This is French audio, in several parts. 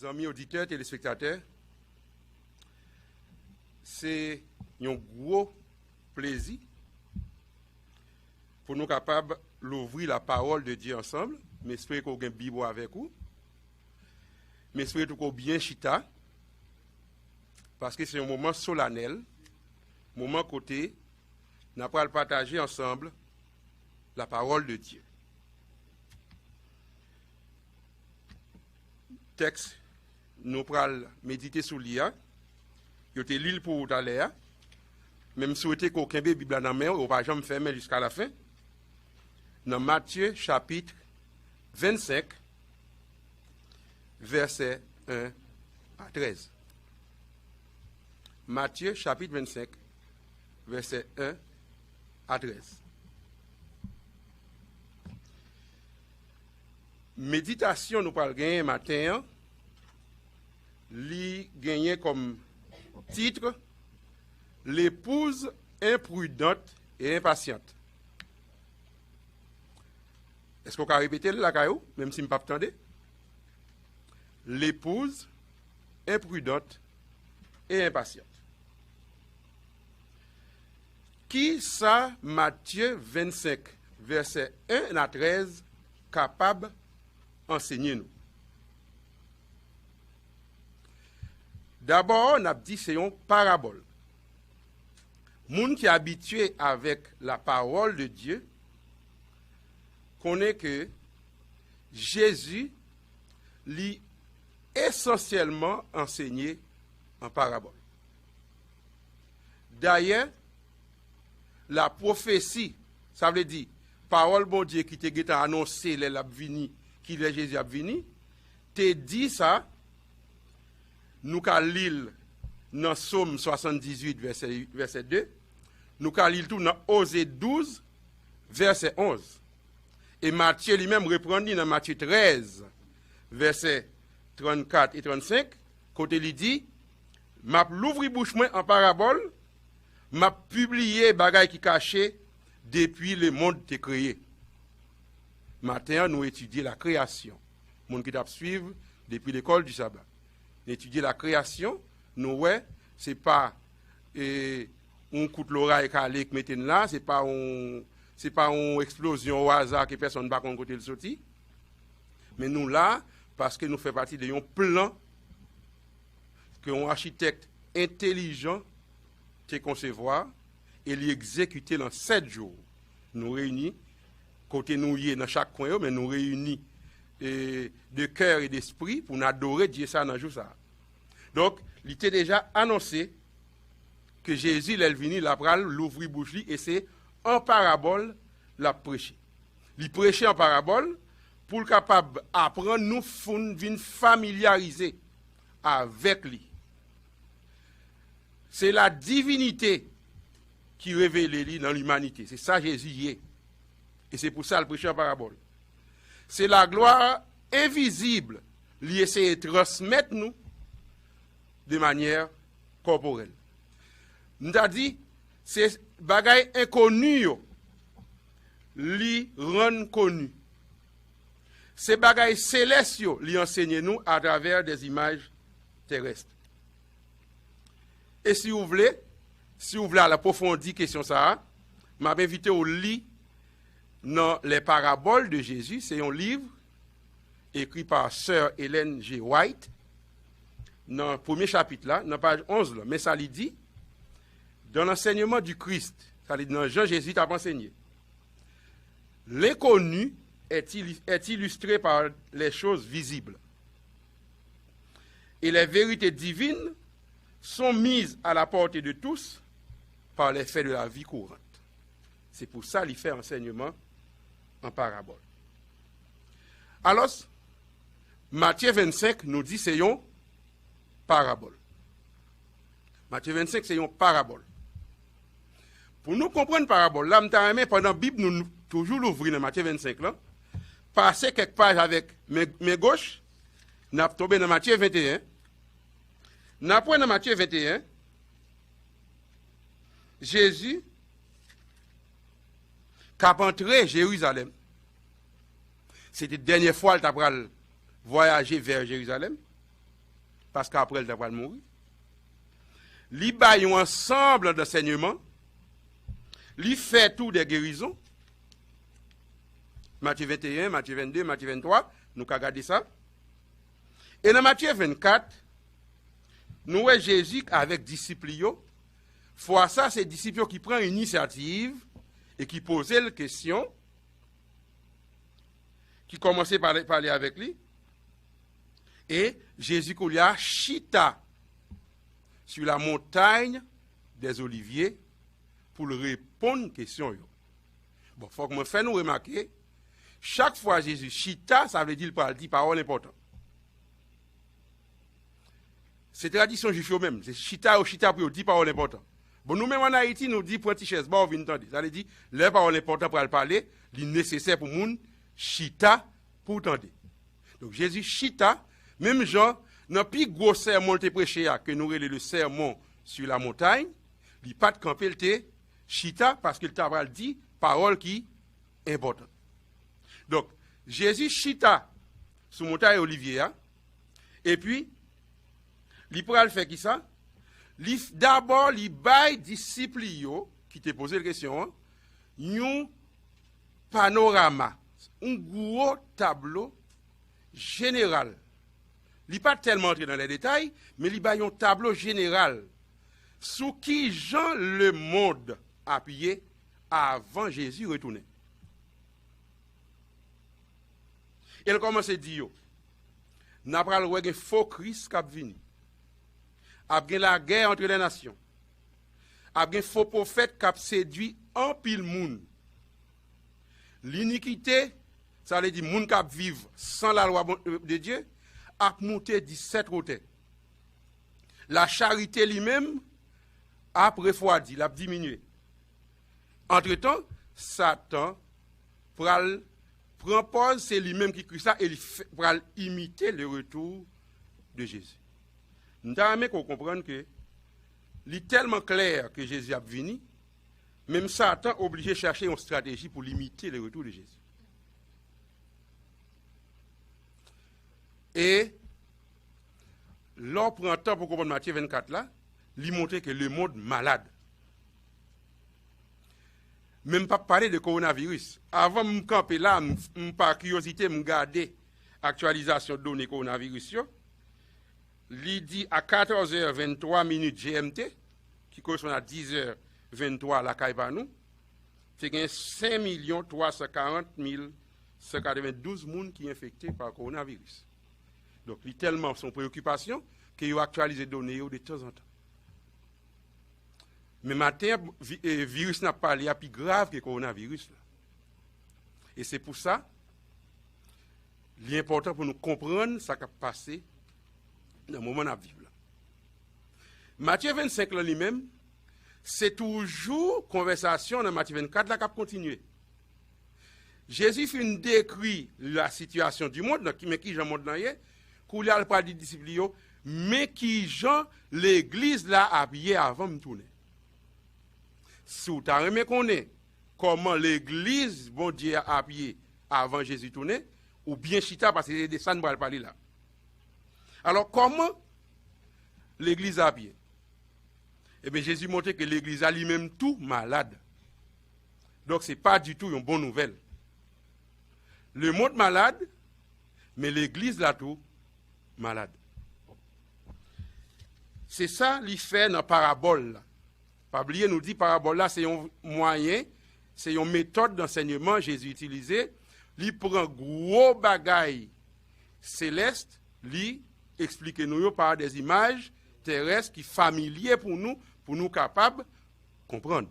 amis auditeurs, téléspectateurs, c'est un gros plaisir pour nous capables d'ouvrir la parole de Dieu ensemble. Mais j'espère qu'on a une Bible avec vous. Mais j'espère qu'on a bien chita. Parce que c'est un moment solennel, moment côté, nous allons partager ensemble la parole de Dieu. Texte, nous allons méditer sur l'IA. Je te lis pour tout à l'heure. Même souhaiter qu'aucun Bible dans la main, on ne va jamais fermer jusqu'à la fin. Dans Matthieu chapitre 25, versets 1 à 13. Matthieu chapitre 25, versets 1 à 13. Méditation, nous parlons gagner matin, li gagner comme titre l'épouse imprudente et impatiente. Est-ce qu'on peut répéter la caillou, même si je ne peux pas attendre? L'épouse imprudente et impatiente. Qui ça, Matthieu 25, verset 1 à 13, capable d'enseigner nous? D'abord, on a dit c'est une parabole. Moun qui est habitué avec la parole de Dieu connaît que Jésus lit essentiellement enseigné en parabole. D'ailleurs, la prophétie, ça veut dire parole bon Dieu qui t'a annoncé qui est Jésus a venu, te dit ça, nous ka lire dans Psaume 78 verset 2, nous ka lire tout dans Osée 12 verset 11. Et Matthieu lui-même reprend dans Matthieu 13 verset 34 et 35, côté il dit m'a l'ouvri bouche moi en parabole, m'a publié bagay qui caché depuis le monde t'est créé. Matin nous étudions la création. Monde qui t'a suivre depuis l'école du sabbat. Étudier la création, nous ouais, c'est pas un coup de l'oreille calé que mettez là, c'est pas une explosion au hasard que personne ne va côté le sorti. Mais nous là parce que nous faisons partie d'un plan que un architecte intelligent te concevoir et l'exécuter dans 7 jours. Nous réunis côté nous y est dans chaque coin mais nous réunis de cœur et d'esprit pour nous adorer Dieu ça dans jour ça. Donc, il était déjà annoncé que Jésus est venu la pral l'ouvrir bouche et c'est en parabole la prêcher. Il prêchait en parabole pour capable apprendre nous venir familiariser avec lui. C'est la divinité qui révèle lui dans l'humanité. C'est ça Jésus y est. Et c'est pour ça le prêcher en parabole. C'est la gloire invisible qui essaie de transmettre nous de manière corporelle. Nous avons dit, c'est bagay inconnu li rend connu. C'est bagay céleste li enseigne nous à travers des images terrestres. Et si vous voulez approfondir question ça, m'a invité au lit dans les paraboles de Jésus, c'est un livre écrit par Sœur Ellen G. White, dans le premier chapitre, là, dans page 11, là, mais ça lui dit, dans l'enseignement du Christ, ça lui dit, dans Jean-Jésus t'a enseigné, l'inconnu est illustré par les choses visibles. Et les vérités divines sont mises à la portée de tous par les faits de la vie courante. C'est pour ça qu'il fait enseignement en parabole. Alors, Matthieu 25 nous dit c'est une parabole. Matthieu 25 c'est une parabole. Pour nous comprendre parabole, là, pendant la Bible, nous toujours l'ouvrir dans Matthieu 25 là, passer quelques pages avec mes gauches, nous tombé dans Matthieu 21. Nous apprenons dans Matthieu 21, Jésus cap entré Jérusalem. C'était la dernière fois qu'il a voyagé vers Jérusalem. parce qu'après, il va mourir. Il y a un ensemble d'enseignements. Il fait tout des guérisons. Matthieu 21, Matthieu 22, Matthieu 23, nous avons regardé ça. Et dans Matthieu 24, nous voyons Jésus avec disciples. Fois ça, c'est disciples qui prennent une initiative et qui posent la question, qui commençaient par parler avec lui. Et Jésus lui a chita sur la montagne des Oliviers pour répondre aux questions. Bon, il faut que je fasse nous remarquer, chaque fois Jésus chita, ça veut dire qu'il parle, dit parole importante. C'est tradition juive même, c'est chita ou chita pour dire parole importante. Bon, nous-mêmes en Haïti, nous disons prends chaise, bon, on vient entendre. Ça veut dire, les paroles importantes pour parler, il est nécessaire pour nous, chita pour entendre. Donc Jésus chita, même Jean, dans le plus gros sermon que prêché, que nous relève le sermon sur la montagne, il n'a pas de camper, il était chita parce qu'il t'a dit parole qui est importante. Donc, Jésus chita sur la montagne Olivier, et puis, il pourra le faire qui ça? D'abord, il baille disciples qui te posé la question, un panorama, un gros tableau général. Il n'est pas tellement entré dans les détails, mais il baille un tableau général sur qui Jean le monde appuyé avant Jésus retourner. Et il commence à dire, n'a pas le faux Christ qui a venu. Il y a la guerre entre les nations. Il y a un faux prophète qui a séduit un pile monde. L'iniquité, ça veut dire monde qui vivent sans la loi de Dieu, a monté 17 côtés. La charité lui-même a refroidi, a diminué. Entre-temps, Satan prend pause, c'est lui-même qui crie ça, et il va imiter le retour de Jésus. Nous avons qu'on comprenne que il est tellement clair que Jésus a venu, même Satan est obligé de chercher une stratégie pour limiter le retour de Jésus. Et l'on prend temps pour comprendre Matthieu 24 là, il montre que le monde malade. Même pas parler de coronavirus. Avant de me camper là, par curiosité, me garder actualisation de données coronavirus. Il dit à 14h23 GMT, qui correspond à 10h23 à la Caïbanou, c'est qu'il y a 5 340 192 personnes qui sont infectées par le coronavirus. Donc, il y a tellement son préoccupation qu'il a actualisé les données de temps en temps. Mais maintenant, le virus n'a pas l'air plus grave que le coronavirus. Et c'est pour ça, il est important pour nous comprendre ce qui a passé dans le moment où nous vivons. Matthieu 25 lui-même, c'est toujours conversation dans Matthieu 24 là qui a continué. Jésus fait une décrit la situation du monde, mais qui j'en montre dans hier, qu'il a pas dit disciples, mais qui j'en l'église là habillé avant de tourner. Si vous avez connaître comment l'église, bon Dieu, a habillé avant Jésus tourner, ou bien chita parce que c'est des sangs pour parler là. Alors, comment l'église a habillé? Eh bien, Jésus montrait que l'église a lui-même tout malade. Donc, ce n'est pas du tout une bonne nouvelle. Le monde malade, mais l'église là tout malade. C'est ça qu'il fait dans la parabole. Pas oublier, nous dit parabole là, c'est un moyen, c'est une méthode d'enseignement Jésus utilisé. Il prend gros bagaille céleste, il explique nous par des images terrestres qui sont familières pour nous capables de comprendre.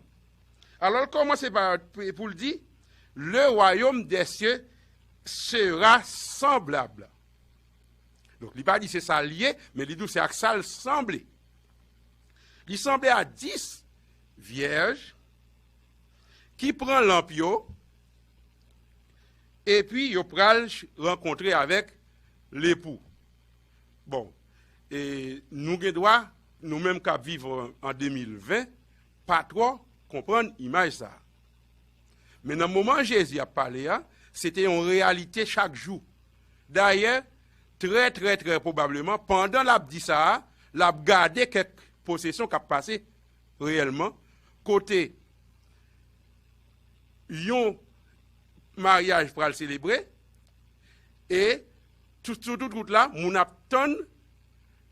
Alors, comment c'est pour le dire? Le royaume des cieux sera semblable. Donc, il n'a pas dit c'est ça lié, mais il dit c'est que ça semblé. Il semblait à 10 vierges qui prend l'ampio et puis il pral rencontrer avec l'époux. Bon, et nous devons, nous-mêmes qui vivons en 2020, pas trop comprendre l'image ça. Mais dans le moment où Jésus a parlé, c'était en réalité chaque jour. D'ailleurs, très, très, très probablement, pendant la dit ça, l'a gardé quelques possessions qui ont passé réellement, côté yon mariage pour le célébrer, et tout route là, mon attend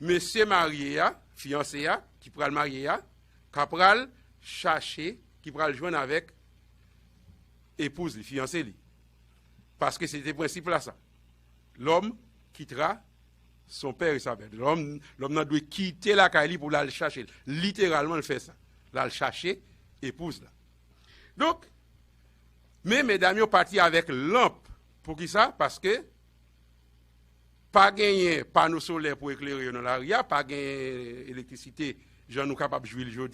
monsieur marié, fiancé, qui pral marié, qui pral chercher, qui pral joindre avec épouse, fiancé. Parce que c'était le principe là, ça. L'homme quittera son père et sa mère. L'homme doit quitter la caille pour aller chercher. Littéralement, il fait ça. Là, il chercher épouse là. Donc, mais mesdames, ils sont partis avec lampe. Pour qui ça? Parce que pas gagner panneau solaire pour éclairer dans la ria, pas gagner électricité, j'en nous capable de jouer le jour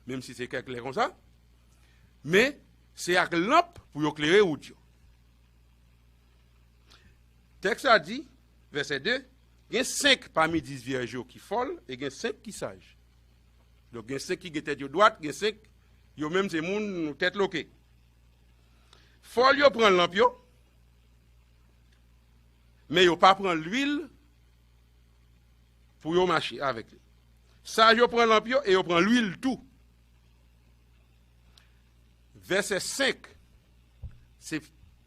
même si c'est quelque comme ça. Mais c'est avec lampe pour éclairer route. Texte a dit, verset 2, il y a 5 parmi 10 vierges qui folles et il y a 5 qui sages. Donc il y a 5 qui ont tête droite, il y a 5 qui ont même ces moun tête loquée. Folle yo prend lampe yo, mais yo pas prend l'huile pour yo marcher avec lui. Sage yo prend lampe yo et yo prend l'huile tout. Verset 5, c'est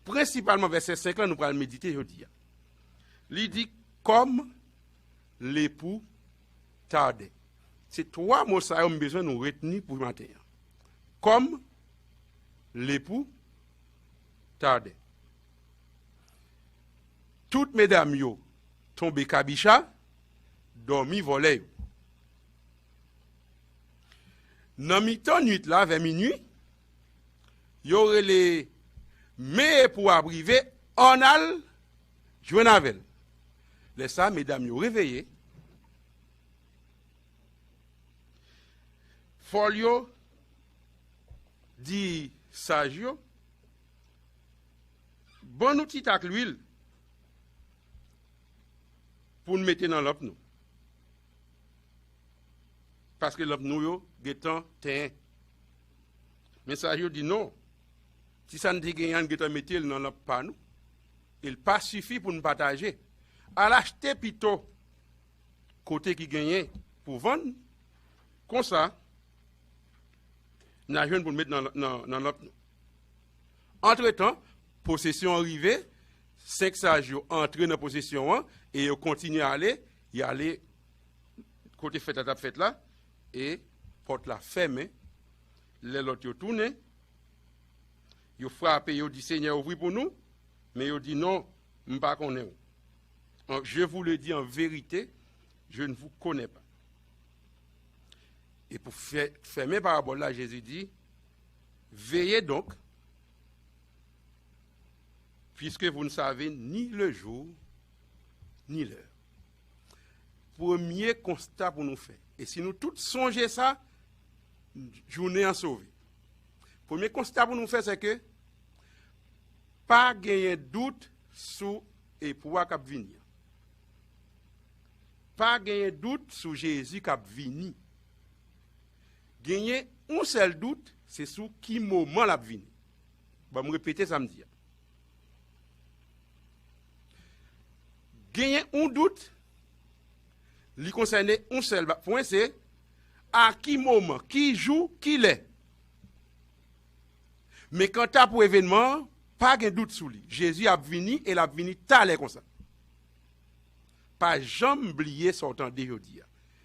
principalement verset 5 là nous allons méditer aujourd'hui. Il dit comme l'époux tardait. C'est 3 mots ça on besoin nous retenir pour matin. Comme l'époux tardait. Toutes mesdames yo tombé kabicha, dormi volé. Dans mi-temps nuit là vers minuit, y aurait les mais pour arriver en al joindre avec. Les ça mesdames yo réveillé. Folio dit sagio bon outil avec l'huile pour nous mettre dans l'op nous. Parce que l'op nous yo getan ten. Mais sagio dit non. Si ça ne dit gagnan getan mettre dans l'op pas nous, il pas suffit pour nous partager. À l'acheter plutôt côté qui gagne pour vendre comme ça. N'a jeune pour mettre dans l'autre. Entre-temps, possession arrivée, 5 sages entré dans possession 1 et ils continuent à aller, y aller côté fête à fête là et porte la fermée, les autres yo tourné, yo frappé, yo dit Seigneur ouvre pour nous, mais yo dit non, m'pas connaît. Je vous le dis en vérité, je ne vous connais pas. Et pour fermer parabole là, Jésus dit, veillez donc, puisque vous ne savez ni le jour, ni l'heure. Premier constat pour nous faire. Et si nous tous songeons ça, journée en sauvé. Premier constat pour nous faire, c'est que pas gagner doute sur et pouvoir cap venir. Pas gagner doute sur Jésus cap venir. Gagner un seul doute, c'est sur qui moment l'a venir. Je vais me répéter samedi. Gagner un doute, lui concerne un seul point, c'est à qui moment, qui joue, qui l'est. Mais quand tu as pour événement, pas de doute sur lui. Jésus a venu et l'a venu talé comme ça. Pas jamais oublier son temps d'aujourd'hui.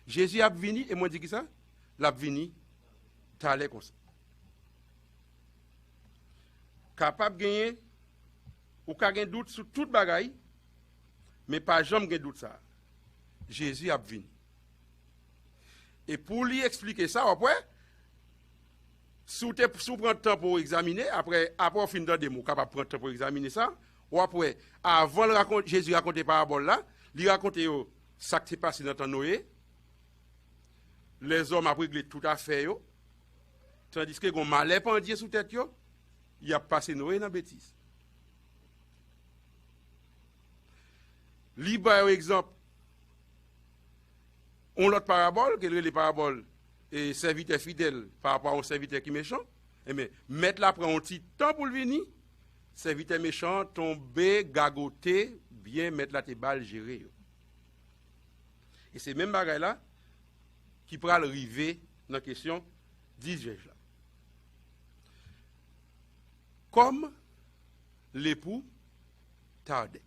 Jésus a venu et moi dis qui ça? L'a venu talé comme ça. Capable de gagner ou ka gen doute sur toute bagaille, mais pas jamais gen doute ça. Jésus a venu. Et pour lui expliquer ça après, sous prendre temps pour examiner, après fin de mots, capable prendre temps pour examiner ça, ou après, avant Jésus raconter parabole là, il raconte ça qui s'est passé dans le temps Noé, les hommes ont réglé tout à fait, tandis que les malais pendier sous tête, il a passé Noé dans la bêtise. Libre exemple, on l'autre parabole, quelle est les paraboles et serviteur fidèle par rapport à un serviteur qui est méchant, et bien, mettre là prend un petit temps pour le venir, serviteur méchant, tomber, gagoter, bien mettre là tes balles gérées. Et c'est même bagaille là qui pourra arriver dans la question 10 vierges là. Comme l'époux tardait.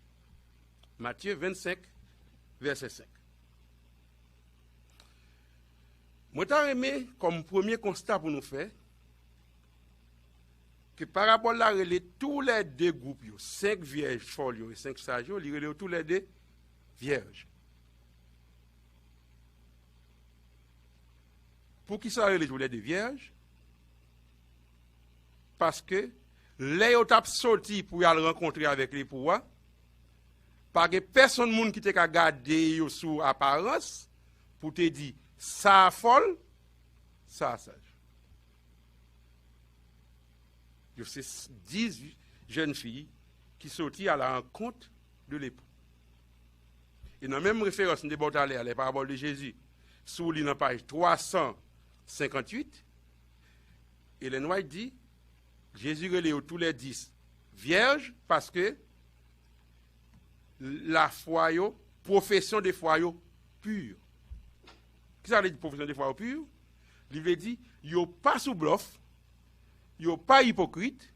Matthieu 25, verset 5. Moi, t'ai aimé comme premier constat pour nous faire que par rapport à tous les deux groupes, 5 vierges folles et 5 sages, ils relèvent tous les deux vierges. Pour qui ça relève tous les deux vierges? Parce que les autres sorti pour aller rencontrer avec les pouvoirs, parce que personne qui t'a gardé sous apparence pour te dire ça folle, ça sage. C'est 10 jeunes filles qui sortent à la rencontre de l'époux. Et dans la même référence, nous avons à la parabole de Jésus, sous la page 358, Ellen White dit, Jésus relève tous les 10 vierges parce que la foi, profession de foi pure. Qu'est-ce que ça veut dire profession de foi pure? Il veut dire, yo pas sous bluff, yo pas hypocrite,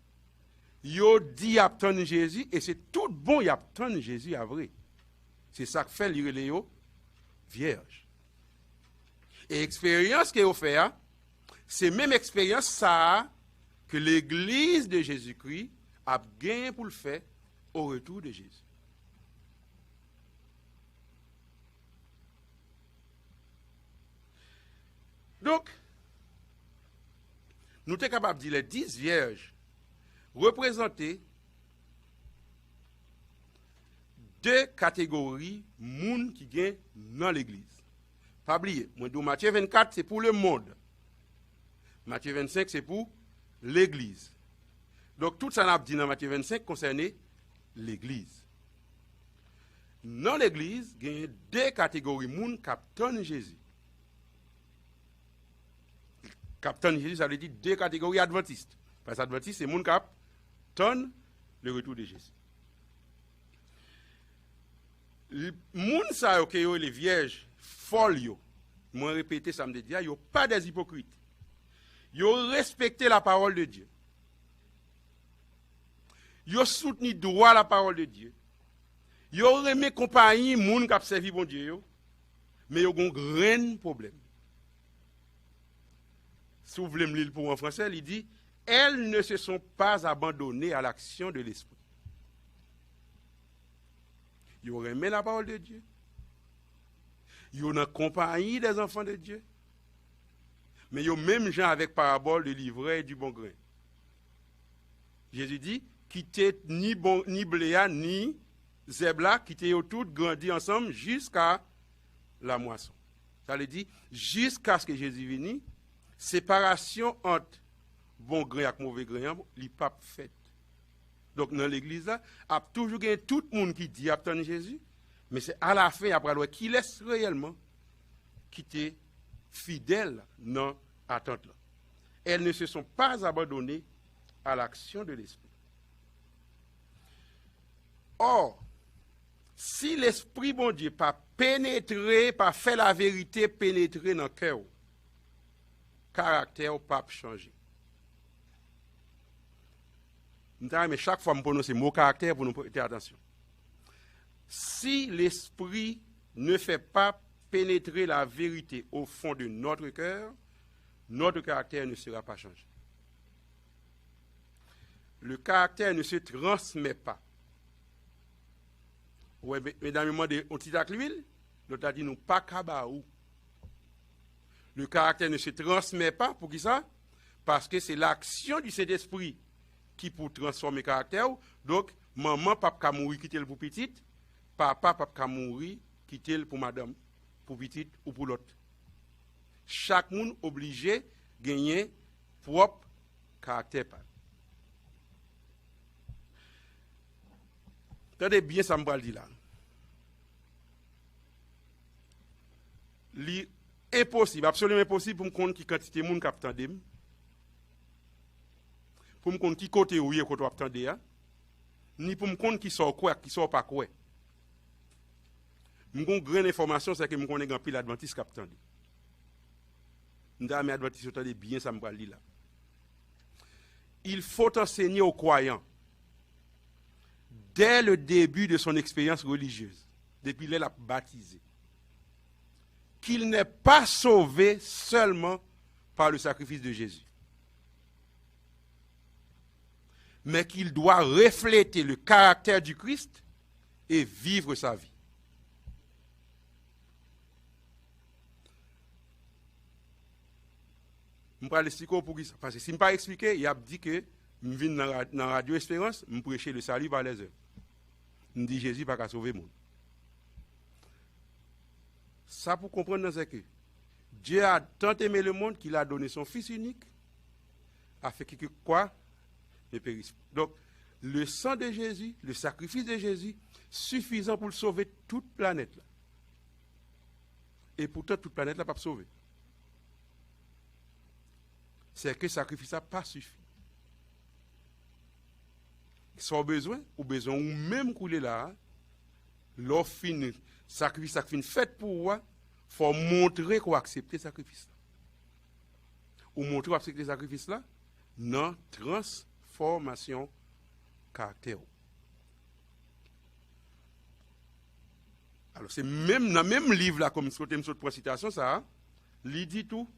yo dit attendre Jésus et c'est tout bon y attendre Jésus à vrai. C'est ça que fait les vierge. Et expérience que vous fait, c'est même expérience ça que l'église de Jésus-Christ a gagné pour le faire au retour de Jésus. Donc, nous sommes capables de dire les 10 vierges représentaient deux catégories de monde qui gagnent dans l'église. Pas oublier, Matthieu 24, c'est pour le monde. Matthieu 25, c'est pour l'église. Donc, tout ça, on a dit dans Matthieu 25 concernait l'église. Dans l'église, il y a deux catégories de monde qui attendent Jésus. Captain Jésus, ça veut dire deux catégories adventistes. Parce que adventiste, c'est les gens qui attendent le retour de Jésus. Les gens qui sont les vierges folles, moi répété ça me dit, ils n'ont pas des hypocrites. Ils ont respecté la parole de Dieu. Ils ont soutenu droit la parole de Dieu. Ils ont aimé compagnie les gens qui ont servi bon Dieu. Mais ils ont un grand problème. Si vous voulez me lire pour en français, il dit « Elles ne se sont pas abandonnées à l'action de l'Esprit. » Ils ont aimé la parole de Dieu. Ils ont en compagnie des enfants de Dieu. Mais ils ont même gens avec parabole de l'ivraie et du bon grain. Jésus dit « Quittez ni bléa, ni zébla, quittez tout, grandis ensemble jusqu'à la moisson. » Ça veut dire jusqu'à ce que Jésus vienne. Séparation entre bon grain et mauvais grain, il n'est pas fait. Donc, dans l'église, il y a toujours tout le monde qui dit attendre Jésus, mais c'est à la fin, après, qui laisse réellement quitter fidèle dans l'attente. Elles ne se sont pas abandonnées à l'action de l'Esprit. Or, si l'Esprit, bon Dieu, pas pénétré, pas fait la vérité pénétrer dans le cœur, caractère pas changer. Mais chaque fois que je prononce le mot caractère pour nous prêter attention. Si l'esprit ne fait pas pénétrer la vérité au fond de notre cœur, notre caractère ne sera pas changé. Le caractère ne se transmet pas. Ouais, mesdames, on dit à l'huile, l'autre a dit nous pas kabaou. Le caractère ne se transmet pas, pour qui ça? Parce que c'est l'action du Saint-Esprit qui peut transformer le caractère. Donc, maman, papa, mourir, quitter le pour petite, papa, papa, mourir, quitter le pour madame, pour petite ou pour l'autre. Chaque monde obligé de gagner propre caractère. Attendez bien, ça me va le dire là. Impossible, absolument impossible pour me compter qui quantité de monde qui attendent. Pour me compter qui côté où est côté attendent, ni pour me compter qui sort quoi, qui sort pas quoi. Une grande information, c'est que je connais un pile adventiste qui attendait. Mes adventistes attendez bien ça me va lire là. Il faut enseigner aux croyants dès le début de son expérience religieuse, depuis qu'il a baptisé, qu'il n'est pas sauvé seulement par le sacrifice de Jésus, mais qu'il doit refléter le caractère du Christ et vivre sa vie. Je vais expliquer pour ça. Parce que si je ne pas expliquer, il a dit que je viens dans la Radio Espérance, je prêcher le salut par les œuvres. Je dis Jésus pas qu'à sauver le monde. Ça pour comprendre, c'est que Dieu a tant aimé le monde qu'il a donné son Fils unique, afin que quoi ne périsse. Donc, le sang de Jésus, le sacrifice de Jésus, suffisant pour sauver toute planète. Là. Et pourtant, toute planète n'a pas sauvé. C'est que le sacrifice n'a pas suffi. Sans besoin, ou même couler là, l'offre fin, sacrifice fait pour vous, il faut montrer qu'on accepte le sacrifice. Ou montrer qu'on accepte le sacrifice là, non, transformation caractère. Alors, c'est même dans le même livre là, comme je me pour citation, ça, il dit tout.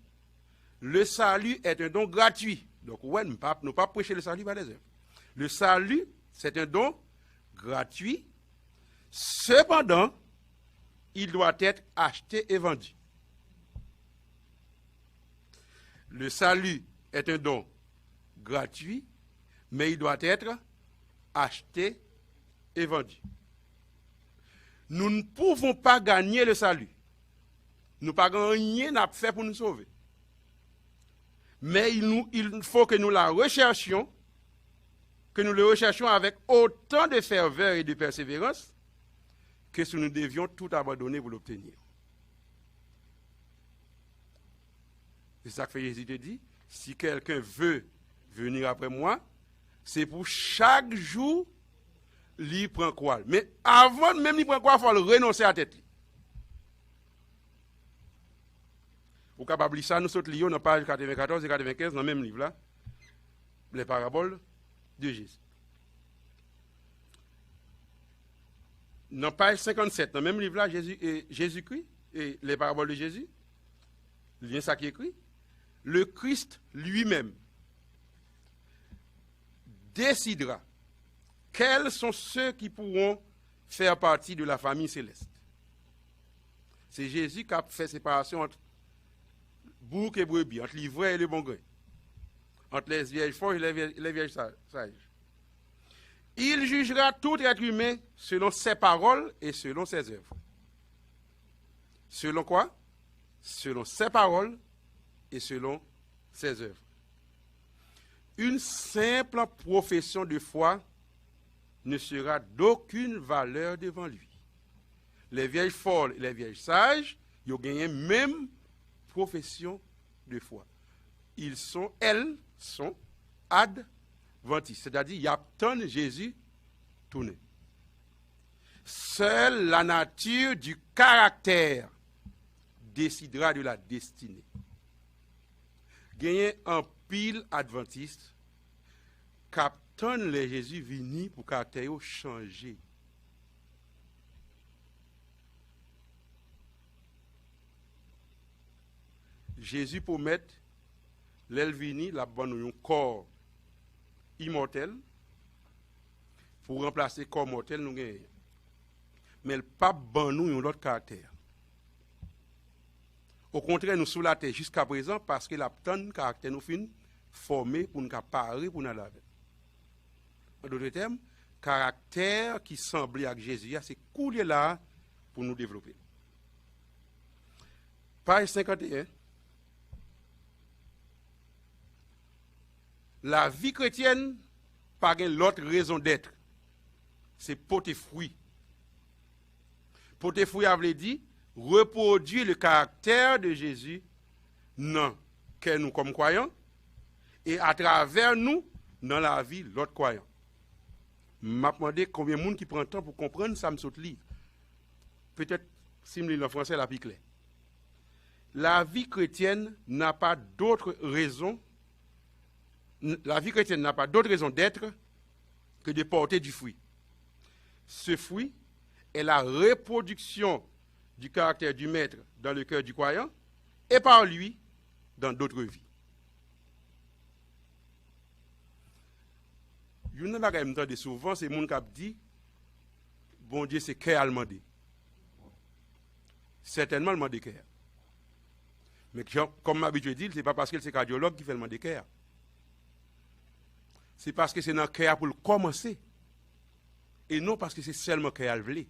Le salut est un don gratuit. Donc, ouais, nous ne pas prêcher le salut par les œuvres. Le salut, c'est un don gratuit. Cependant, il doit être acheté et vendu. Le salut est un don gratuit, mais il doit être acheté et vendu. Nous ne pouvons pas gagner le salut. Nous ne pouvons pas rien à faire pour nous sauver. Mais il faut que nous la recherchions, que nous le recherchions avec autant de ferveur et de persévérance que si nous devions tout abandonner pour l'obtenir. C'est ça que Jésus te dit, si quelqu'un veut venir après moi, c'est pour chaque jour, lui prendre quoi. Mais avant même lui prendre quoi, il faut le renoncer à la tête. Vous pouvez capable ça, nous sommes liés dans page 94 et 95 dans le même livre là, les paraboles de Jésus. Dans page 57, dans le même livre là, Jésus-Christ et les paraboles de Jésus, il y a ça qui est écrit, le Christ lui-même décidera quels sont ceux qui pourront faire partie de la famille céleste. C'est Jésus qui a fait séparation entre bouc et brebis, entre l'ivraie et le bon grain, entre les vierges folles et les vierges sages. Il jugera tout être humain selon ses paroles et selon ses œuvres. Selon quoi? Selon ses paroles et selon ses œuvres. Une simple profession de foi ne sera d'aucune valeur devant lui. Les vierges folles et les vierges sages, ils ont gagné même profession de foi. Elles sont adventistes, c'est-à-dire ils attendent Jésus tourner. Seule la nature du caractère décidera de la destinée. Gagner un pile adventiste qui attendent les Jésus venir pour caractère changer. Jésus promet, l'Elvini, la bonne un corps immortel, pour remplacer le corps mortel, nous gagnons. Mais le pape ban nous un autre caractère. Au contraire, nous sous la terre jusqu'à présent, parce que la tonne caractère nous fin formé pour nous parer pour nous laver. En d'autres termes, caractère qui semblait avec Jésus, c'est couler là pour nous développer. Page 51. La vie chrétienne, par l'autre raison d'être, c'est porter fruit. Porter fruit, avait dit, reproduire le caractère de Jésus, non, que nous comme croyants, et à travers nous, dans la vie, l'autre croyant. Je me demande combien de monde qui prend le temps pour comprendre ça, me saute lire. Peut-être si je lis en français, la plus claire. La vie chrétienne n'a pas d'autre raison, d'être que de porter du fruit. Ce fruit est la reproduction du caractère du maître dans le cœur du croyant et par lui dans d'autres vies. Il y a un temps de souvent, c'est mon qui dit, bon Dieu, c'est cœur à demander. Certainement, le demander cœur. Mais comme m'habitude dit, ce n'est pas parce que c'est cardiologue qui fait le demander cœur. C'est parce que c'est dans le cœur pour le commencer. Et non parce que c'est seulement le cœur à le.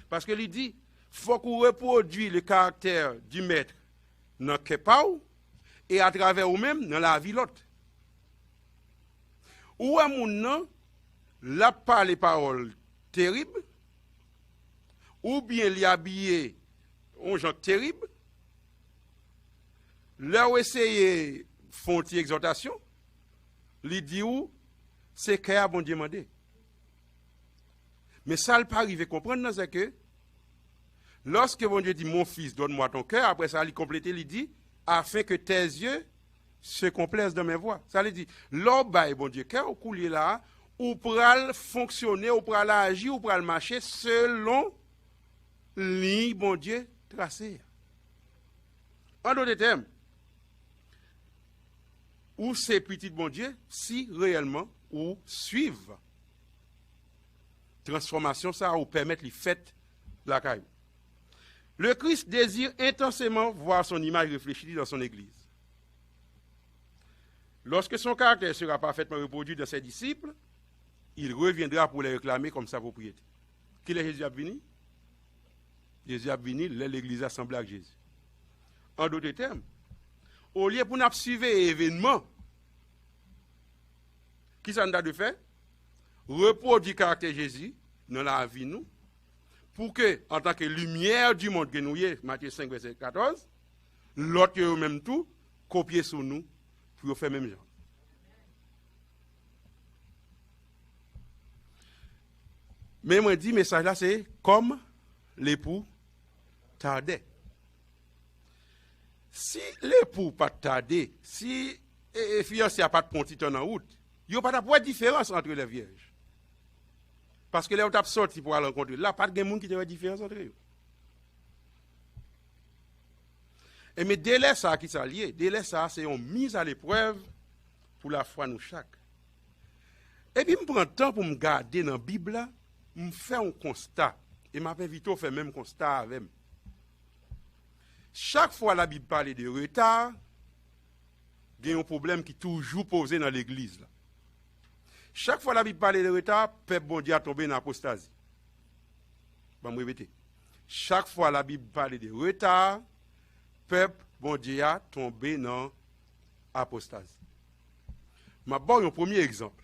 Parce que il dit, il faut qu'on reproduise le caractère du maître dans le cœur et à travers vous-même dans la vie de l'autre. Ou à mon nom, là pas les paroles terribles, ou bien les habiller en gens terribles, là où essayer font une exhortation, lui dit où c'est qu'à bon Dieu demandé. Mais ça, ne pas arriver à comprendre, c'est que lorsque bon Dieu dit mon fils, donne-moi ton cœur, après ça, il complète, il dit afin que tes yeux se complaisent dans mes voies. Ça veut dire, l'obéi, bon Dieu, cœur au coulier là, ou pour fonctionner, ou pour agir, ou pour marcher selon ligne, bon Dieu, tracée. En d'autres termes, ou c'est petit bon Dieu, si réellement, ou suivent transformation, ça ou permettre les fêtes la caille. Le Christ désire intensément voir son image réfléchie dans son Église. Lorsque son caractère sera parfaitement reproduit dans ses disciples, il reviendra pour les réclamer comme sa propriété. Qui est Jésus a venu? Jésus a venu, l'Église assemblée avec Jésus. En d'autres termes, au lieu pour nous suivre l'événement, qui ça nous a de faire? Reproduire le caractère de Jésus dans la vie nous, pour que, en tant que lumière du monde que nous y est, Matthieu 5, verset 14, l'autre même tout, copier sur nous, pour faire même genre. Mais moi, dit, message là, c'est comme l'époux tardait. Si l'époux pas tardé, si le fiancé n'a pas de pontit en route, il n'y a pas de différence entre les vierges. Parce que là, on t'a sorti pour aller rencontrer. Là, pas de monde qui te fait différence entre eux. Et mais délai ça qui s'allie, délai ça, c'est une mise à l'épreuve pour la foi nous chaque. Et puis, je prends le temps pour me garder dans la Bible, je fais un constat. Et je m'invite à faire le même constat avec moi. Chaque fois la Bible parle de retard, il y a un problème qui est toujours posé dans l'église. Chaque fois la Bible parle de retard, le peuple bon Dieu a tombé dans l'apostasie. Je vais me répéter. Chaque fois la Bible parle de retard, le peuple bon Dieu a tombé dans l'apostasie. Je vais donner un premier exemple.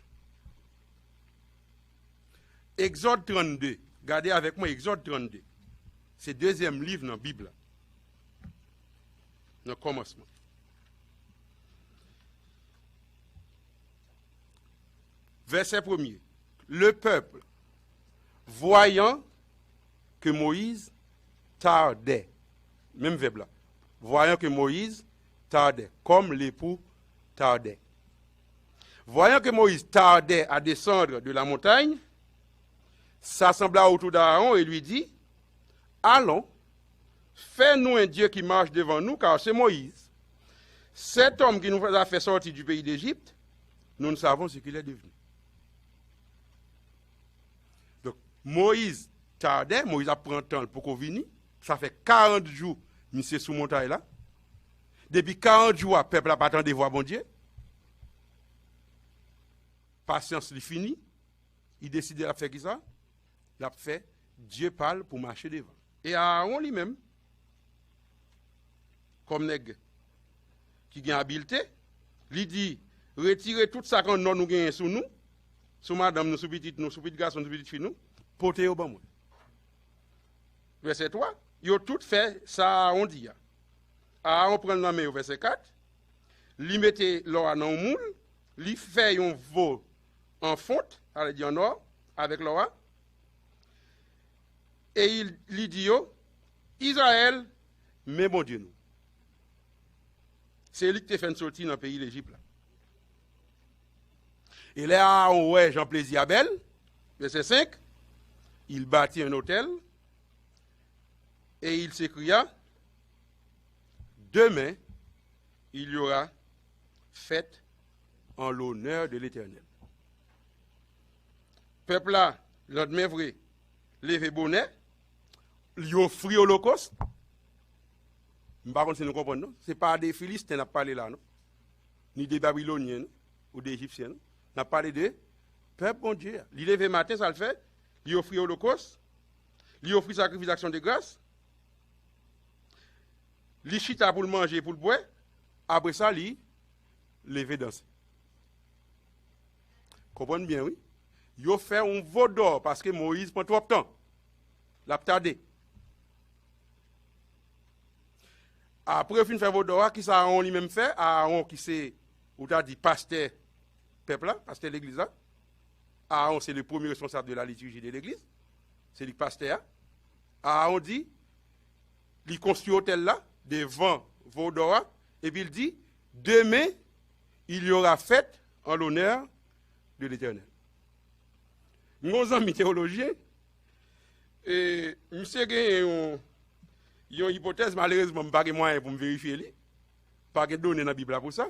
Exode 32. Regardez avec moi Exode 32. C'est le deuxième livre dans la Bible. Dans le commencement. Verset 1er. Le peuple, voyant que Moïse tardait, même verbe là, voyant que Moïse tardait, comme l'époux tardait. Voyant que Moïse tardait à descendre de la montagne, s'assembla autour d'Aaron et lui dit, allons, fais-nous un Dieu qui marche devant nous, car c'est Moïse. Cet homme qui nous a fait sortir du pays d'Égypte, nous ne savons ce qu'il est devenu. Donc, Moïse tardait, Moïse a pris un temps pour qu'on vienne. Ça fait 40 jours, monsieur sous montagne là. Depuis 40 jours, le peuple n'a pas attendu de voir bon Dieu. Patience, il finit. Il décide de faire qui ça? Il a fait, Dieu parle pour marcher devant. Et Aaron lui-même, comme nègre qui a habileté, lui dit, retirez tout ça qu'on nous gagne sous nous, sous madame, nous, sous petit garçon, sous petite fille, nous, portez au bas. Verset 3, ils ont tout fait ça, on dit. Aaron prend la main au verset 4, lui mettez l'or dans le moule, lui fait un veau en fonte, elle dit en or, avec l'or. Et il dit, Israël, mais bon Dieu nous. C'est lui qui t'a fait sortir dans le pays d'Égypte. Et là, on voit Jean Plaisir Abel, verset 5, il bâtit un hôtel et il s'écria, demain, il y aura fête en l'honneur de l'Éternel. Peuple là, lendemain vrai, levé bonnet, lui offrit holocauste. Par contre, si nous comprenons, ce n'est pas des Philistins qui ont parlé là, non? Ni des Babyloniens, non? Ou des Égyptiens. Non? On a parlé de peuple bon Dieu. Il levé matin, ça le fait. Il offrit holocauste. Il offrit sacrifice d'action de grâce. Il chita pour le manger, pour le boire. Après ça, il levé danser. Comprenez bien, oui? Il a fait un veau d'or parce que Moïse prend trop de temps. L'a tardé. Après, il fait veau d'or, qui ça Aaron lui-même fait? Aaron qui c'est, ou t'as dit, pasteur peuple là, pasteur de l'église là. Aaron, c'est le premier responsable de la liturgie de l'église. C'est le pasteur. Aaron dit, il construit l'hôtel là, devant veau d'or, et puis il dit, demain, il y aura fête en l'honneur de l'Éternel. Nos amis théologiens, et monsieur a une hypothèse, malheureusement, je n'ai pas de moyen pour me vérifier, pas de données dans la Bible pour ça.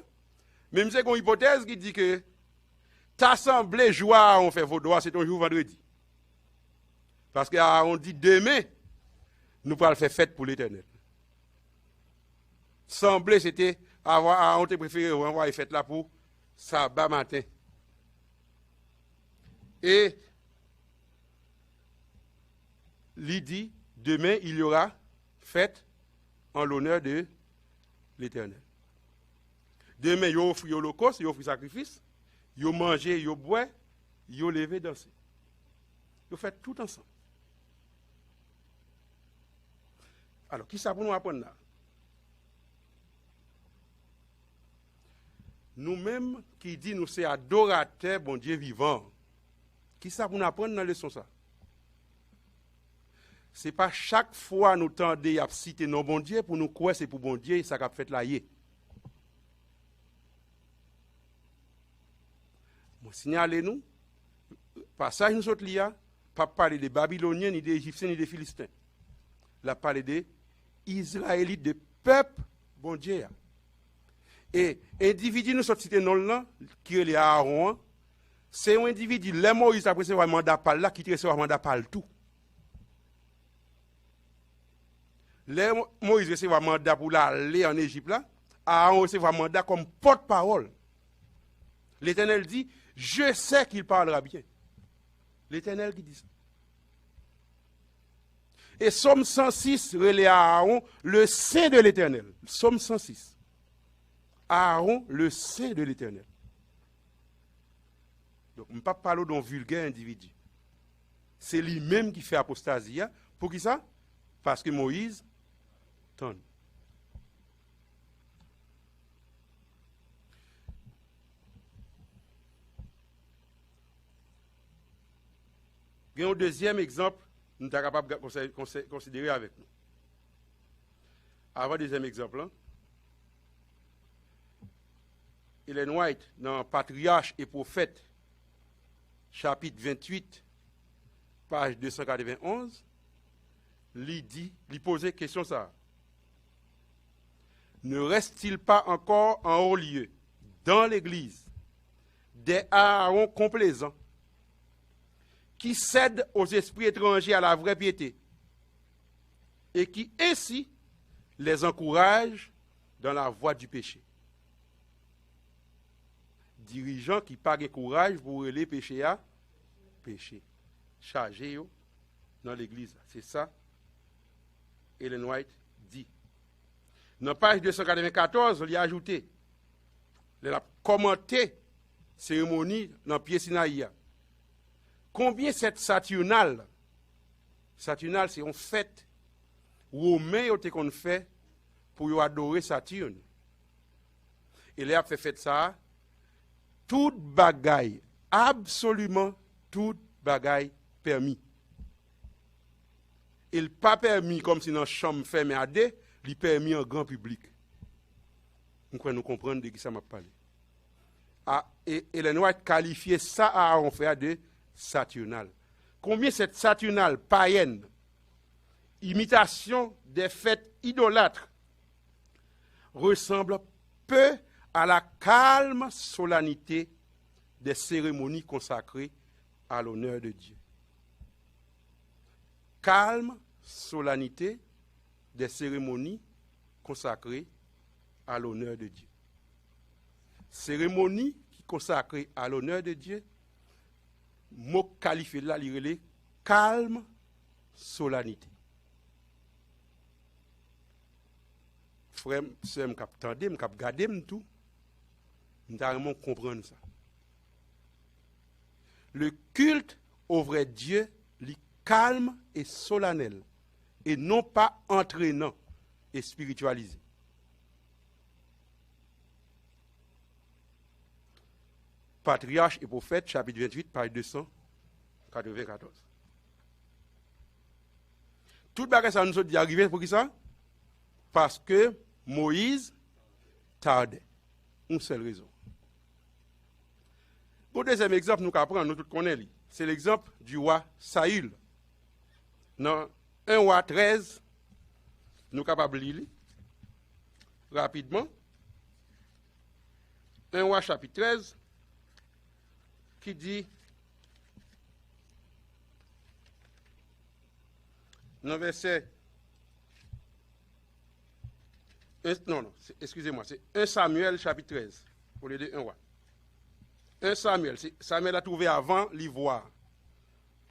Mais monsieur a une hypothèse qui dit que t'assemblée joie on fait vos droits, c'est un jour vendredi. Parce qu'on dit demain, nous allons faire fête pour l'Éternel. Semblé, c'était avoir, on te préféré envoyer fête là pour sabbat matin. Et il dit, demain, il y aura fête en l'honneur de l'Éternel. Demain, il y a offert l'holocauste, il y a offert sacrifice, il y a mangé, il y a boire, il y a levé, danser. Il y a fait tout ensemble. Alors, qui ça pour nous apprendre là? Nous-mêmes qui dit nous c'est adorateurs, bon Dieu vivant. Qui ça pour nous apprendre dans la leçon ça? Ce n'est pas chaque fois nous tendons à citer nos bon Dieu pour nous croire c'est pour bon Dieu ça qu'a fait là. Moi signalez-nous, passage nous autres là, pas parler des Babyloniens, ni des Égyptiens, ni des Philistins. La parler des Israélites, des peuples bon Dieu. Et individu nous sommes cités non là, qui est Aaron, c'est un individu, les Moïse après recevoir mandat par là, qui recevoir mandat par le tout. Les Moïse recevoir mandat pour aller en Égypte là, Aaron recevoir mandat comme porte-parole. L'Éternel dit, je sais qu'il parlera bien. L'Éternel qui dit ça. Et Somme 106 relève à Aaron le saint de l'Éternel. Somme 106. Aaron le saint de l'Éternel. Donc, on ne peut pas parler d'un vulgaire individu. C'est lui-même qui fait apostasie. Pour qui ça? Parce que Moïse tonne. Il y a un deuxième exemple, nous sommes capables de considérer avec nous. Avant le deuxième exemple, hein, Ellen White, dans Patriarche et Prophète, chapitre 28, page 291, lui posait question ça. Ne reste-t-il pas encore en haut lieu, dans l'Église, des Aaron complaisants, qui cèdent aux esprits étrangers à la vraie piété, et qui ainsi les encouragent dans la voie du péché? Dirigeants qui pas de courage pour les péchés à péché. Chargés dans l'église. C'est ça, Ellen White dit. Dans page 294, il a ajouté, il a commenté cérémonie dans pied Sinaï. Combien cette Saturnale, Saturnale c'est une fête romain qu'on fait pour adorer Saturne. Et là, a fait ça, toute bagaille, absolument toute bagaille permis. il pas permis comme si dans une chambre fermée à deux, il permis en grand public. Nous comprenons de qui ça m'a parlé. Et les Noirs qualifiaient ça à Aaron frère de saturnal. Combien cette saturnale païenne, imitation des fêtes idolâtres, ressemble peu à la calme solennité des cérémonies consacrées à l'honneur de Dieu. Calme solennité des cérémonies consacrées à l'honneur de Dieu. Cérémonie qui consacrée à l'honneur de Dieu, mot qualifié là, il calme solennité. Frère, c'est me cap tendé, me cap garder tout. Nous devons comprendre ça. Le culte au vrai Dieu, est calme et solennel, et non pas entraînant et spiritualisé. Patriarche et prophète, chapitre 28, page 294. Tout bagage ça nous dit arriver pour qui ça? Parce que Moïse tardait. Une seule raison. Pour deuxième exemple, nous apprenons, nous tous connaissons, c'est l'exemple du roi Saül. Dans 1 roi 13, nous sommes capables de lire rapidement. 1 roi chapitre 13, qui dit, dans verset, excusez-moi, c'est 1 Samuel chapitre 13, au lieu de 1 roi. 1 Samuel, Samuel a trouvé avant l'ivoire.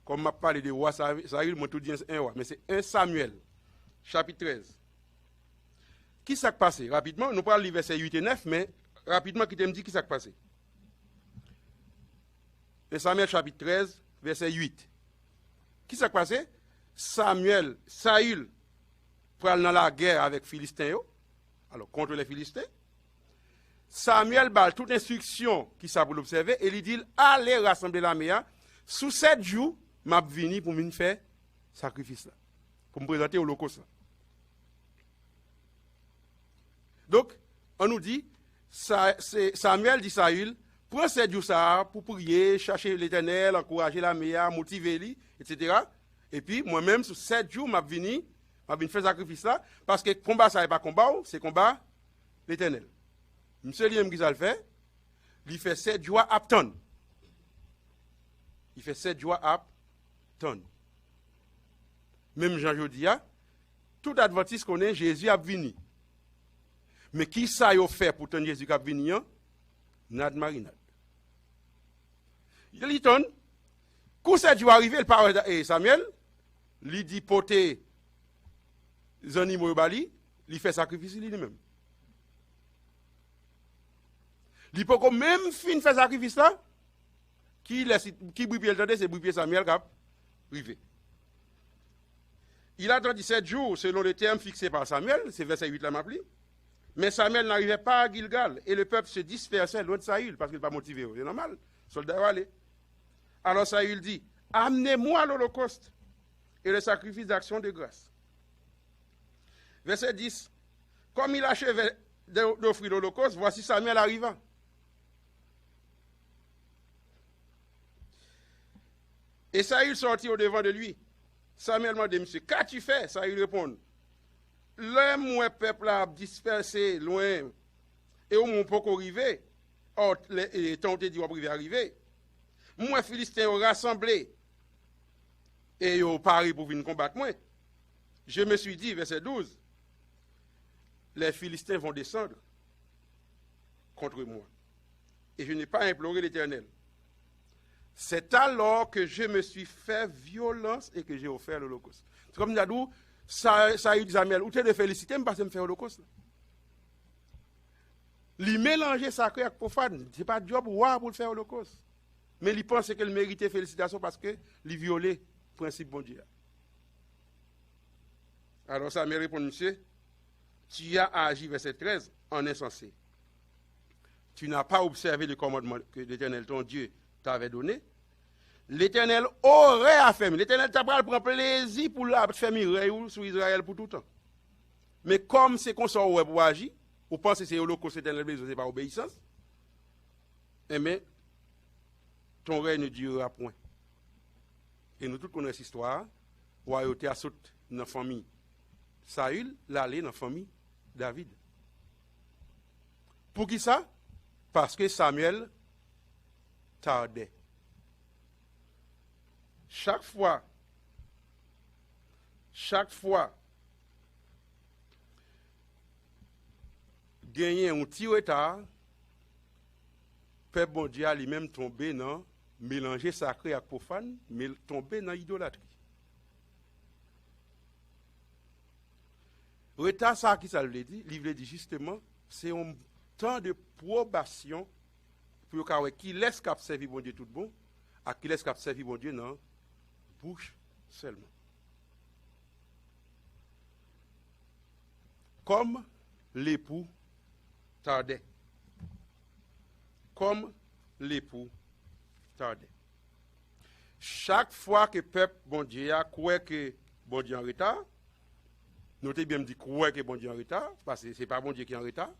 Comme m'a parlé de roi Saül, m'a tout dit 1 roi, mais c'est 1 Samuel, chapitre 13. Qui s'est passé? Rapidement, nous parlons du verset 8 et 9, mais rapidement, qui te me dit qui s'est passé? 1 Samuel, chapitre 13, verset 8. Qui s'est passé? Saül, pral dans la guerre avec les Philistins, alors contre les Philistins. Samuel bal toute instruction qui ça pour l'observer et il dit allez rassembler l'armée sous 7 jours m'a vini pour me faire sacrifice là pour me présenter au holocauste. Donc on nous dit Samuel dit Saül prends 7 jours ça pour prier, chercher l'Éternel, encourager l'armée, motiver lui, etc. Et puis moi-même sous 7 jours m'a vini faire sacrifice là parce que combat ça n'est pas combat, c'est combat l'Éternel. Monsieur Liam qui ça le fait, il fait 7 jours à ton. Il fait 7 jours à ton. Même Jean Jodia, tout adventiste connaît Jésus a venu. Mais qui ça y fait pour ton Jésus qui a venu? Nad marinade. Il dit ton, quand 7 jours arrivé, il parle à Samuel, il dit poter Zani Moyobali, il fait sacrifice lui-même. Il peut même fin faire sacrifice là, qui brille le temps, c'est brille Samuel qui a privé. Il a attendu 7 jours selon le terme fixé par Samuel, c'est verset 8 là m'appli. Mais Samuel n'arrivait pas à Gilgal et le peuple se dispersait loin de Saül parce qu'il n'est pas motivé. C'est normal, soldat va aller. Alors Saül dit, amenez-moi l'holocauste et le sacrifice d'action de grâce. Verset 10, comme il achevait d'offrir l'holocauste, voici Samuel arrivant. Et Saül sortit au-devant de lui. Samuel m'a dit, monsieur, qu'as-tu fait? Saül répond, le mon peuple a dispersé loin, et au mon peuple arrivé, et tenté d'y arriver. Moi, Philistins ont rassemblé, et ils ont paré pour venir combattre moi. Je me suis dit, verset 12, les Philistins vont descendre contre moi. Et je n'ai pas imploré l'Éternel. C'est alors que je me suis fait violence et que j'ai offert l'holocauste. C'est comme Nadou, Saül Samuel, ou tu de féliciter, je me faire l'holocauste. Li mélanger sacré avec profane, ce n'est pas job roi pour le faire l'holocauste. Mais il pense qu'il méritait félicitations parce qu'il violait le principe bon Dieu. Alors Samuel répond, monsieur, tu as agi, verset 13, en insensé. Tu n'as pas observé le commandement que l'Éternel, ton Dieu, t'avait donné. l'Éternel aurait affermi. L'Éternel t'a prend plaisir pour faire miracle sur Israël pour tout le temps. Mais comme c'est qu'on sort pour agir, ou pense que c'est l'holocauste éternel, c'est pas obéissance, eh bien, ton règne ne durera point. Et nous tous connaissons cette histoire, royauté a sauté dans la famille Saül, l'aller dans la famille David. Pour qui ça? Parce que Samuel tardait. Chaque fois, gagner un petit retard, peuple bon Dieu lui-même tombé dans mélanger sacré avec profane, mais tombé dans l'idolâtrie. Retard, ça qui ça veut dire? Il veut dire justement, c'est un temps de probation pour qui laisse cap servir bon Dieu tout bon, à qui laisse cap servir bon Dieu non bouche seulement. Comme l'époux tardait. Comme l'époux tardait. Chaque fois que le peuple bon Dieu a croit que bon Dieu est en retard, notez bien me dit croit que bon Dieu est en retard, parce que ce n'est pas bon Dieu qui est en retard.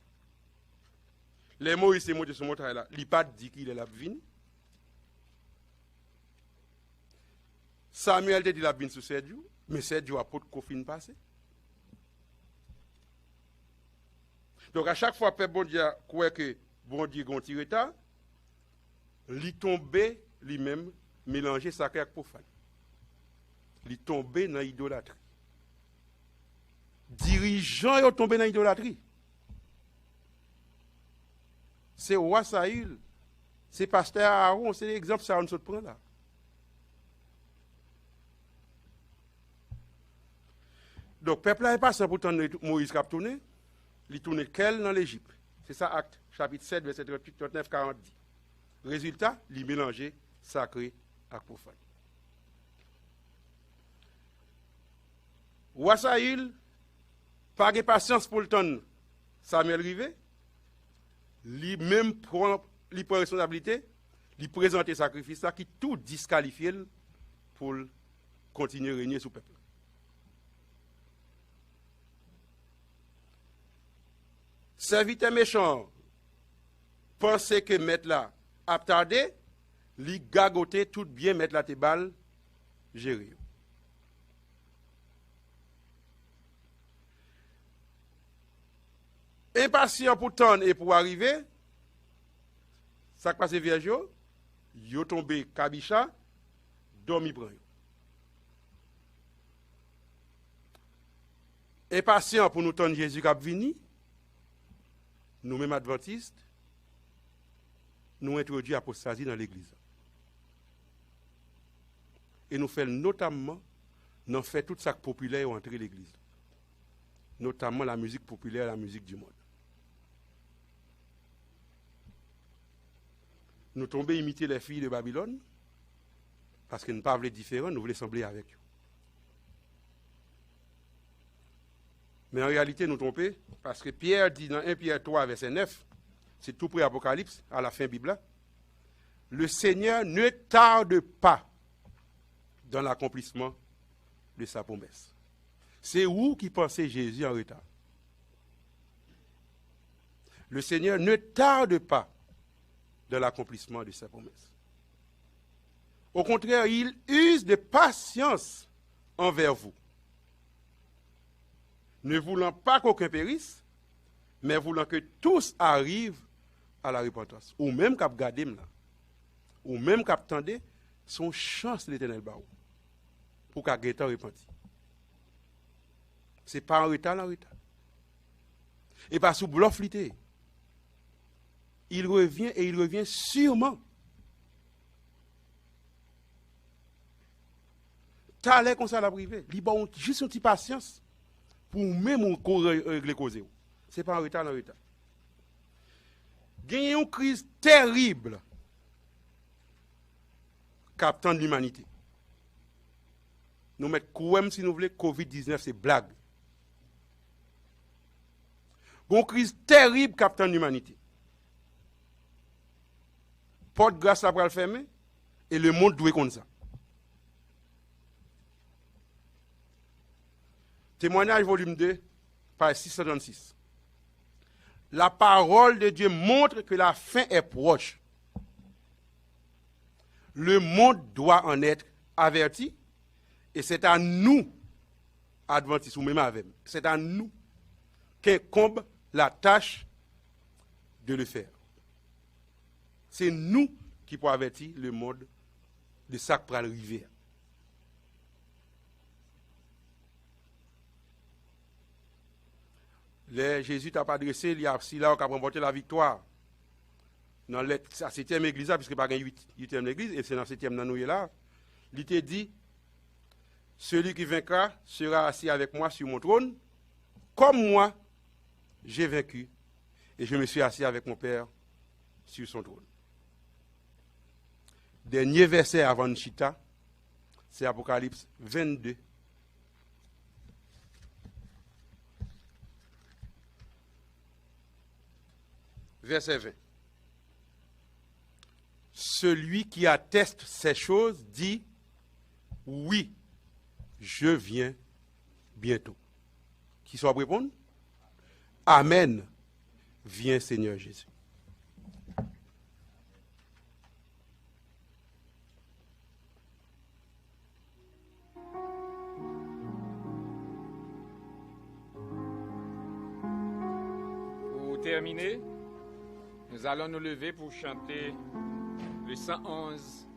Les mots, il s'est monté sur mon travail là. Il n'a pas dit qu'il est la vine. Samuel te dit la vine sur 7 jours, mais 7 jours après le fin passé. Donc à chaque fois, peuple bon Dieu croit que bon Dieu a un petit retard, il tombe lui-même mélanger sacré avec profane. Il tombe dans l'idolâtrie. Dirigeants sont tombés dans l'idolâtrie. C'est roi Saül, c'est pasteur Aaron, c'est l'exemple ça on se prend là. Donc, le peuple n'est pas sans pourtant Moïse qui a tourné, il tourne quel dans l'Égypte. C'est ça, Acte, chapitre 7, verset 38, 39, 40. Résultat, il mélanger sacré avec profane. Roi Saül, pas de patience pour le temps, Samuel rivé, lui-même prend responsabilité, lui présente le sacrifice qui tout disqualifie pour continuer à régner sur le peuple. Serviteur méchant pensait que mettre là a tardé, lui gagoter tout bien mettre là tes balles gérer. Impatient pour tendre et pour arriver, ça passe vierge yo tombé kabicha, dormi prend. Impatient pour nous tendre Jésus qui a venu, nous-mêmes adventistes, nous introduisons l'apostasie dans l'église. Et nous faisons notamment, nous faisons tout ça populaire entrer l'église. Notamment la musique populaire, la musique du monde. Nous tombons imiter les filles de Babylone, parce que nous ne parlons pas différents, nous voulons sembler avec eux. Mais en réalité, nous trompons, parce que Pierre dit dans 1 Pierre 3, verset 9, c'est tout près Apocalypse, à la fin Bible, le Seigneur ne tarde pas dans l'accomplissement de sa promesse. C'est où qui pensait Jésus en retard? Le Seigneur ne tarde pas dans l'accomplissement de sa promesse. Au contraire, il use de patience envers vous, ne voulant pas qu'aucun périsse, mais voulant que tous arrivent à la repentance. Ou même qu'à garder là, ou même qu'à attendre son chance de l'Éternel baou, pour qu'à guetter repenti. C'est pas en retard, Et pas sous bluff l'ité. Il revient et il revient sûrement. T'as l'air comme ça à la privée. Il bon juste une petite patience pour même régler cause. C'est pas en retard, Gagner une crise terrible captant de l'humanité. Nous mettons quoi si nous voulons, Covid-19 c'est blague. Une crise terrible captant de l'humanité. Porte grâce à le fermer Et le monde doit comme ça. Témoignage volume 2, page 636. La parole de Dieu montre que la fin est proche. Le monde doit en être averti et c'est à nous, adventistes ou même avec, c'est à nous qu'incombe la tâche de le faire. C'est nous qui pouvons avertir le monde de ça qui pourra arriver. Jésus t'a pas adressé, il y a si là on a remporté la victoire. Dans la 7e église, puisque pas une 8e église, et c'est dans la 7e nan nous là, il t'a dit, celui qui vaincra sera assis avec moi sur mon trône, comme moi, j'ai vaincu, et je me suis assis avec mon Père sur son trône. Dernier verset avant Nchita, c'est Apocalypse 22. Verset 20. Celui qui atteste ces choses dit, oui, je viens bientôt. Qui soit répondre? Amen. Viens Seigneur Jésus. Pour terminer, nous allons nous lever pour chanter le 111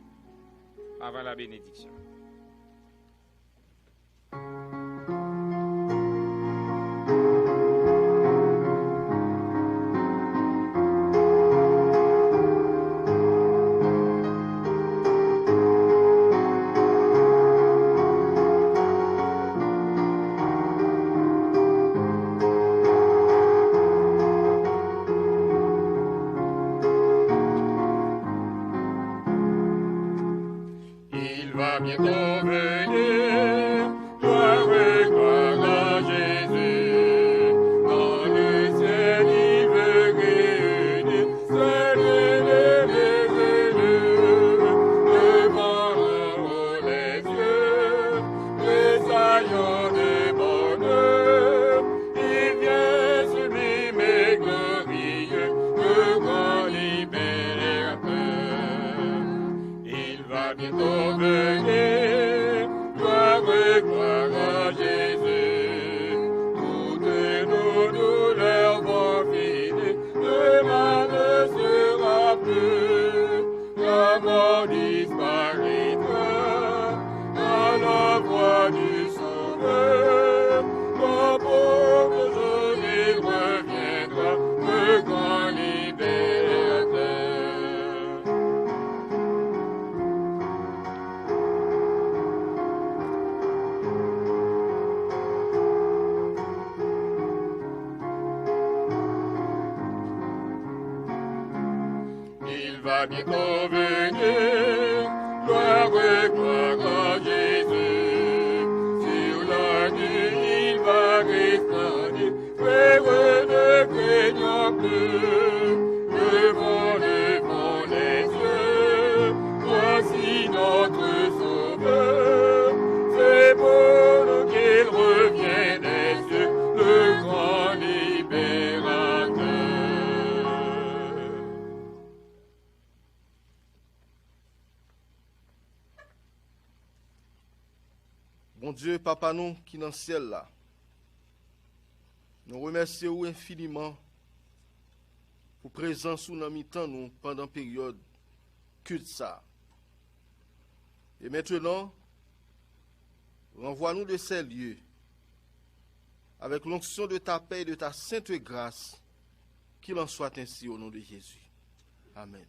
avant la bénédiction. Bientôt venir, gloire et gloire à Jésus. Dans le ciel il veut réunir, saluer les bienvenus. Devant les yeux, les aïeux de bonheur. Il vient sublime et glorieux, le grand libérateur. Il va bientôt venir. Bientôt venir, gloire et gloire à Jésus. Sur la nuit, il va resplendir, frères, ne craignons plus. Levons les yeux, voici notre Sauveur. C'est pour nous qu'il revient des cieux, le grand libérateur. Bon Dieu, Papa nous qui dans le ciel là, nous remercions infiniment pour présence sous nos mi-temps nous pendant la période culte ça. Et maintenant, renvoie-nous de ces lieux avec l'onction de ta paix et de ta sainte grâce, qu'il en soit ainsi au nom de Jésus. Amen.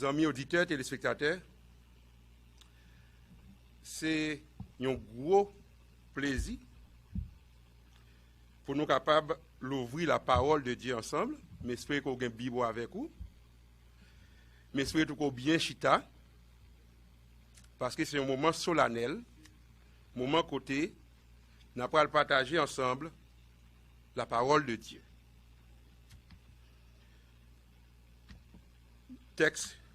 amis auditeurs, téléspectateurs, c'est un gros plaisir pour nous capables d'ouvrir la parole de Dieu ensemble. Mais j'espère qu'on a une Bible avec vous. Mais j'espère qu'on a bien chita. Parce que c'est un moment solennel, moment côté, nous allons partager ensemble la parole de Dieu. Texte